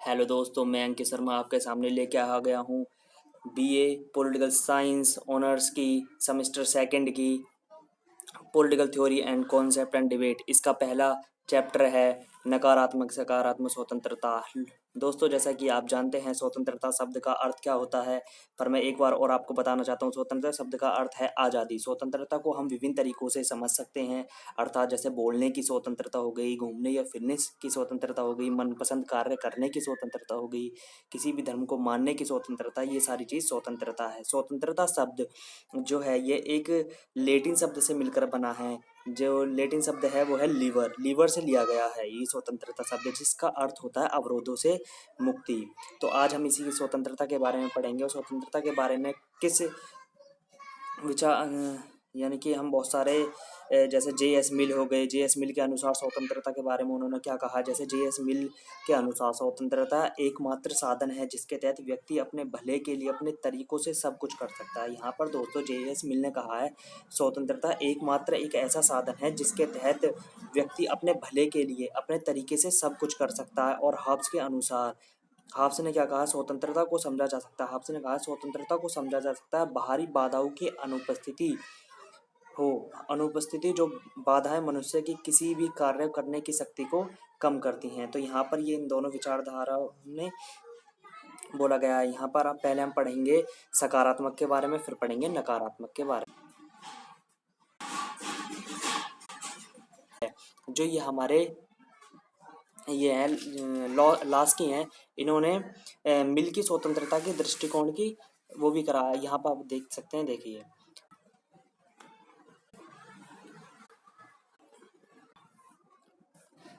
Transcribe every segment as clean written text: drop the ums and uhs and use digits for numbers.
Hello दोस्तों, मैं अंकित शर्मा आपके सामने लेके आ गया हूँ बीए पॉलिटिकल साइंस ऑनर्स की सेमेस्टर सेकंड की political theory and concept and debate. इसका पहला चैप्टर है नकारात्मक सकारात्मक स्वतंत्रता। दोस्तों, जैसा कि आप जानते हैं स्वतंत्रता शब्द का अर्थ क्या होता है, पर मैं एक बार और आपको बताना चाहता हूँ। स्वतंत्रता शब्द का अर्थ है आज़ादी। स्वतंत्रता को हम विभिन्न तरीकों से समझ सकते हैं, अर्थात जैसे बोलने की स्वतंत्रता हो गई, घूमने या फिरने की स्वतंत्रता हो गई, मनपसंद कार्य करने की स्वतंत्रता हो गई, किसी भी धर्म को मानने की स्वतंत्रता। ये सारी चीज़ स्वतंत्रता है। स्वतंत्रता शब्द जो है ये एक लेटिन शब्द से मिलकर बना है। जो लेटिन शब्द है वो है लीवर। लीवर से लिया गया है ये स्वतंत्रता शब्द, जिसका अर्थ होता है अवरोधों से मुक्ति। तो आज हम इसी की स्वतंत्रता के बारे में पढ़ेंगे और स्वतंत्रता के बारे में किस विचार यानी कि हम बहुत सारे जैसे जे.एस. मिल हो गए। जे.एस. मिल के अनुसार स्वतंत्रता के बारे में उन्होंने क्या कहा, जैसे जे.एस. मिल के अनुसार स्वतंत्रता एकमात्र साधन है जिसके तहत व्यक्ति अपने भले के लिए अपने तरीकों से सब कुछ कर सकता है। यहाँ पर दोस्तों जे.एस. मिल ने कहा है स्वतंत्रता एकमात्र एक ऐसा साधन है जिसके तहत व्यक्ति अपने भले के लिए अपने तरीके से सब कुछ कर सकता है। और हॉब्स के अनुसार, हॉब्स ने क्या कहा, स्वतंत्रता को समझा जा सकता है, हॉब्स ने कहा स्वतंत्रता को समझा जा सकता है बाहरी बाधाओं की अनुपस्थिति जो बाधाएं मनुष्य की किसी भी कार्य करने की शक्ति को कम करती हैं। तो यहाँ पर ये इन दोनों विचारधाराओं ने बोला गया है। यहाँ पर आप पहले हम पढ़ेंगे सकारात्मक के बारे में, फिर पढ़ेंगे नकारात्मक के बारे में। जो ये हमारे ये हैं लास्की हैं, इन्होंने मिल की स्वतंत्रता के दृष्टिकोण की वो भी करा है। यहाँ पर आप देख सकते हैं, देखिए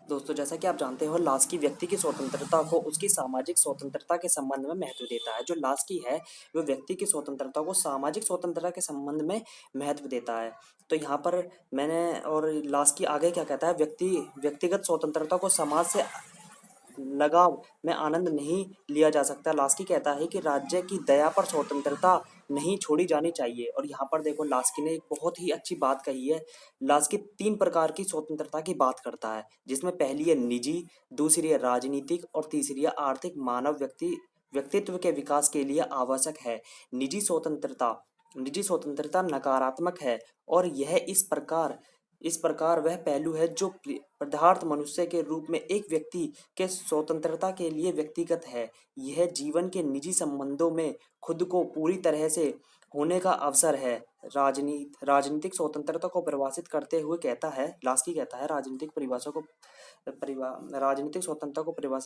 दोस्तों, जैसा कि आप जानते हो लास्की व्यक्ति की स्वतंत्रता को उसकी सामाजिक स्वतंत्रता के संबंध में महत्व देता है। जो लास्की है वो व्यक्ति की स्वतंत्रता को सामाजिक स्वतंत्रता के संबंध में महत्व देता है। तो यहाँ पर मैंने और लास्की आगे क्या कहता है, व्यक्तिगत स्वतंत्रता को समाज से लगाव में आनंद नहीं लिया जा सकता। लास्की कहता है कि राज्य की दया पर स्वतंत्रता नहीं छोड़ी जानी चाहिए। और यहाँ पर देखो लास्की ने एक बहुत ही अच्छी बात कही है। लास्की 3 प्रकार की स्वतंत्रता की बात करता है, जिसमें पहली है निजी, दूसरी है राजनीतिक और तीसरी है आर्थिक। मानव व्यक्तित्व के विकास के लिए आवश्यक है। निजी स्वतंत्रता नकारात्मक है और यह इस प्रकार वह पहलू है जो पदार्थ मनुष्य के रूप में एक व्यक्ति के स्वतंत्रता के लिए व्यक्तिगत है। यह जीवन के निजी संबंधों में खुद को पूरी तरह से होने का अवसर है। राजनीतिक स्वतंत्रता को परिभाषित करते हुए कहता है, लास्की कहता है राजनीतिक स्वतंत्रता को परिभाषित